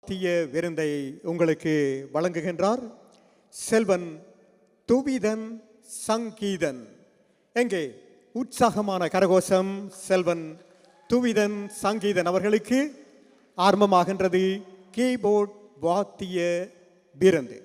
வாத்திய விருந்தை உங்களுக்கு வழங்குகின்றார் செல்வன் துவிதன் சங்கீதன். எங்கே உற்சாகமான கரகோஷம் செல்வன் துவிதன் சங்கீதன் அவர்களுக்கு ஆரம்பமாகின்றது கீபோர்ட் வாத்திய விருந்து.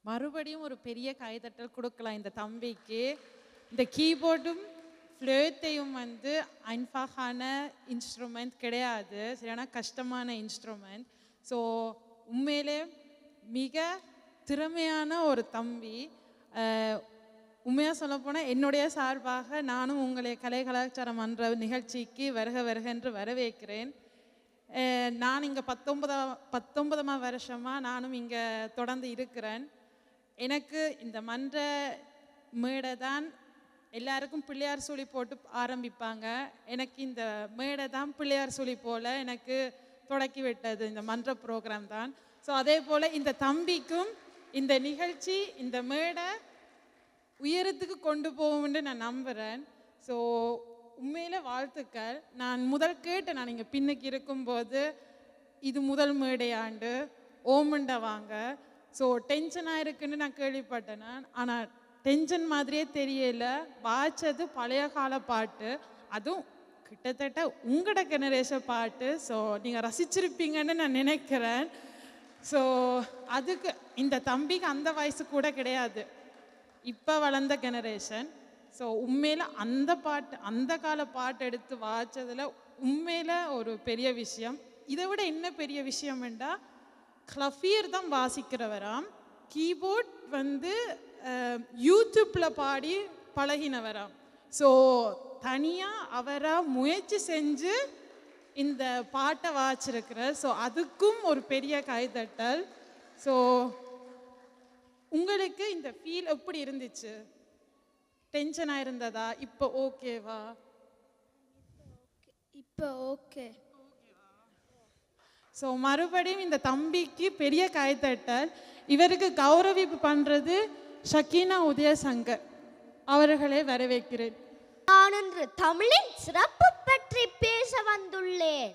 மறுபடியும் ஒரு பெரிய கைதட்டல் கொடுக்கலாம் இந்த தம்பிக்கு. இந்த கீபோர்டும் ஃப்ளூத்தையும் வந்து einfaகான இன்ஸ்ட்ருமெண்ட் கிடையாது, சரியான கஷ்டமான இன்ஸ்ட்ருமெண்ட். ஸோ உண்மையிலே மிக திறமையான ஒரு தம்பி. உண்மையாக சொல்லப்போனால் என்னுடைய சார்பாக நானும் உங்களை கலை கலாச்சாரம் மன்ற நிகழ்ச்சிக்கு வருக வருக என்று வரவேற்கிறேன். நான் இங்கே 19ஆம் வருஷமாக நானும் இங்கே தொடர்ந்து இருக்கிறேன். எனக்கு இந்த மன்ற மேடை தான் எல்லாருக்கும் பிள்ளையார் சொல்லி போட்டு ஆரம்பிப்பாங்க. எனக்கு இந்த மேடை தான் பிள்ளையார் சொல்லி போல் எனக்கு தொடக்கி விட்டது இந்த மன்ற ப்ரோக்ராம் தான். ஸோ அதே போல் இந்த தம்பிக்கும் இந்த நிகழ்ச்சி இந்த மேடை உயரத்துக்கு கொண்டு போகும்னு நான் நம்புகிறேன். ஸோ உண்மையில வாழ்த்துக்கள். நான் முதல் கேட்டேன், நான் இங்கே பின்னுக்கு இருக்கும்போது இது முதல் மேடையாண்டு ஓமண்ட வாங்க. ஸோ டென்ஷனாக இருக்குன்னு நான் கேள்விப்பட்டேன். ஆனால் டென்ஷன் மாதிரியே தெரியல. வாய்ச்சது பழைய கால பாட்டு, அதுவும் கிட்டத்தட்ட உங்களோட ஜெனரேஷன் பாட்டு. ஸோ நீங்கள் ரசிச்சிருப்பீங்கன்னு நான் நினைக்கிறேன். ஸோ அதுக்கு இந்த தம்பிக்கு அந்த வயசு கூட கிடையாது, இப்போ வளர்ந்த ஜெனரேஷன். ஸோ உண்மையில் அந்த பாட்டு, அந்த கால பாட்டு எடுத்து வாய்ச்சதில் உண்மையில் ஒரு பெரிய விஷயம். இதை விட என்ன பெரிய விஷயம் என்றால் கிளஃபீர் தான் வாசிக்கிறவராம், கீபோர்ட் வந்து யூடியூப்பில் பாடி பழகினவராம். ஸோ தனியாக அவராக முயற்சி செஞ்சு இந்த பாட்டை வாச்சிருக்கிறார். ஸோ அதுக்கும் ஒரு பெரிய கைதட்டல். ஸோ உங்களுக்கு இந்த ஃபீல் எப்படி இருந்துச்சு? டென்ஷனாக இருந்ததா? இப்போ ஓகேவா? இப்போ ஓகே. ஸோ மறுபடியும் இந்த தம்பிக்கு பெரிய கைதட்டல். இவருக்கு கௌரவிப்பு பண்ணுறது ஷக்கீனா உதயசங்கர் அவர்களை வரவேற்கிறேன். நான் இன்று தமிழின் சிறப்பு பற்றி பேச வந்துள்ளேன்.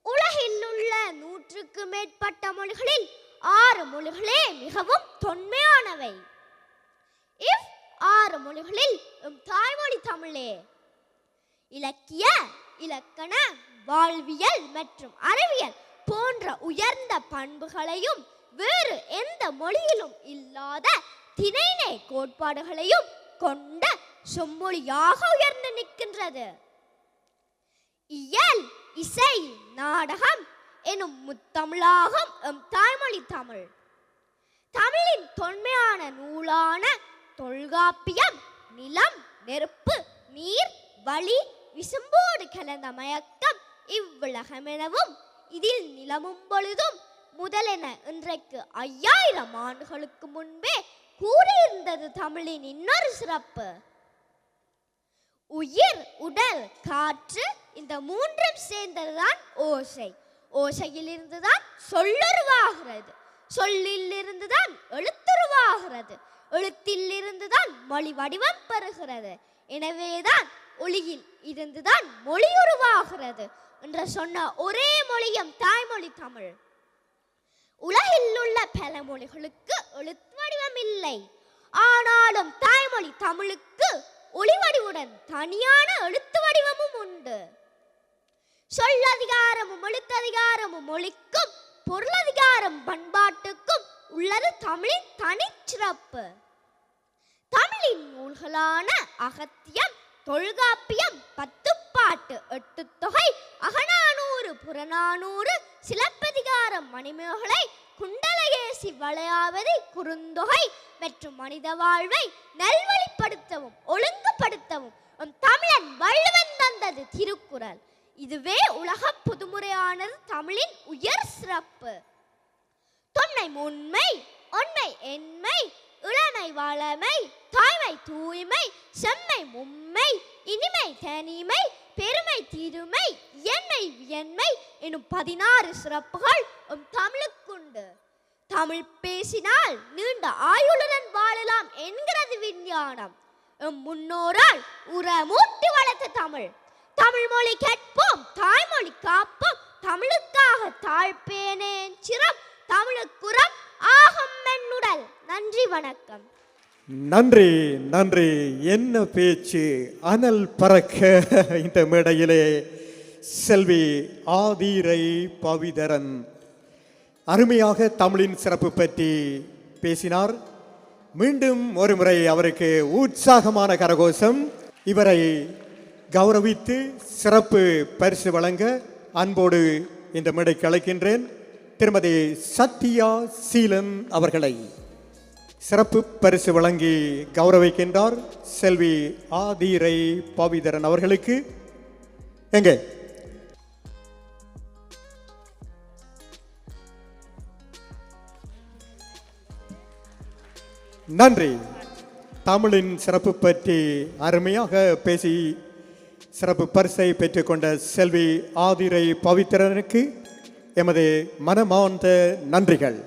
உலகில் உள்ள 100க்கு மேற்பட்ட மொழிகளில் 6 மொழிகளே மிகவும் தொன்மையானவை. 6 மொழிகளில் தாய்மொழி தமிழே. இலக்கிய, இலக்கண, வாழ்வியல் மற்றும் அறிவியல் போன்ற உயர்ந்த பண்புகளையும் வேறு எந்த மொழியிலும் இல்லாத திணைநே கோட்பாடுகளையும் கொண்ட செம்மொழியாக உயர்ந்து நிற்கின்றது. இயல், இசை, நாடகம் எனும் முத்தமிழாகும் தாய்மொழி தமிழ். தமிழின் தொன்மையான நூலான தொல்காப்பியம் நிலம், நெருப்பு, நீர், வழி, விசும்போடு கலந்த மயக்கம் இவ்வுலகமெனவும் இதில் நிலமும் பொழுதும் முதலென இன்றைக்கு 5000 ஆண்டுகளுக்கு முன்பே கூறியிருந்தது தமிழின் இன்னொரு சிறப்பு. உயிர், உடல், காற்று இந்த மூன்றும் சேர்ந்ததுதான் ஓசை. ஓசையில் இருந்துதான் சொல்லுருவாகிறது, சொல்லில் இருந்துதான் எழுத்துருவாகிறது, எழுத்தில் இருந்துதான் மொழி வடிவம் பெறுகிறது. எனவேதான் ஒளியில் இருந்துதான் மொழி உருவாகிறது என்று சொன்ன ஒரே மொழியும் தாய்மொழி தமிழ். உலகில் உள்ள பல மொழிகளுக்கு எழுத்து வடிவம் இல்லை, ஆனாலும் தாய்மொழி தமிழுக்கு ஒளிவடிவுடன் தனியான எழுத்து வடிவமும் உண்டு. சொல்லதிகாரமும் எழுத்ததிகாரமும் மொழிக்கும் பொருளதிகாரம் பண்பாட்டுக்கும் உள்ளது தமிழின் தனிச்சிறப்பு. தமிழின் நூல்களான அகத்தியம், தொல்காப்பியம், 10 பாட்டு, 8 தொகை, அகநானூறு, புறநானூறு, சிலப்பதிகாரம், மணிமேகலை, குண்டலகேசி, வளையாவதி, குறுந்தொகை மற்றும் மனித வாழ்வை நல்வழிப்படுத்தவும் ஒழுங்குபடுத்தவும் தமிழன் வள்ளுவன் தந்தது திருக்குறள். இதுவே உலக பொதுமுறையானது தமிழின் உயர் சிறப்பு. தொன்மை முன்மை, ஒன்மை எண்மை, இளமை வளமை, தாய்மை தூய்மை, செம்மை மும்மை, இனிமை தனிமை, பெருமை திருமை, இயன்மை வியன்மை எனும் 16 சிறப்புகள் தமிழுக்குண்டு. தமிழ் பேசினால் நீண்ட ஆயுளுடன் வாழலாம் என்கிறது விஞ்ஞானம். முன்னோரால் உரமூட்டி வளர்த்த தமிழ். தமிழ் மொழி கேட்போம், தாய்மொழி காப்போம், தமிழுக்காக தாழ்ப்பேனேன் சிரம், தமிழுக்குறம் ஆகும் மென்னுடல். நன்றி, வணக்கம். நன்றி, நன்றி. என்ன பேச்சு, அனல் பறக்க இந்த மேடையிலே செல்வி ஆதிரை பவிதரன் அருமையாக தமிழின் சிறப்பு பற்றி பேசினார். மீண்டும் ஒரு முறை அவருக்கு உற்சாகமான கரகோஷம். இவரை கௌரவித்து சிறப்பு பரிசு வழங்க அன்போடு இந்த மேடைக்கு அழைக்கின்றேன் திருமதி சத்யா சீலன் அவர்களை. சிறப்பு பரிசு வழங்கி கௌரவிக்கின்றார் செல்வி ஆதிரை பவிதரன் அவர்களுக்கு. எங்கே நன்றி. தமிழின் சிறப்பு பற்றி அருமையாக பேசி சிறப்பு பரிசை பெற்றுக்கொண்ட செல்வி ஆதிரை பவித்திரனுக்கு எமது மனமார்ந்த நன்றிகள்.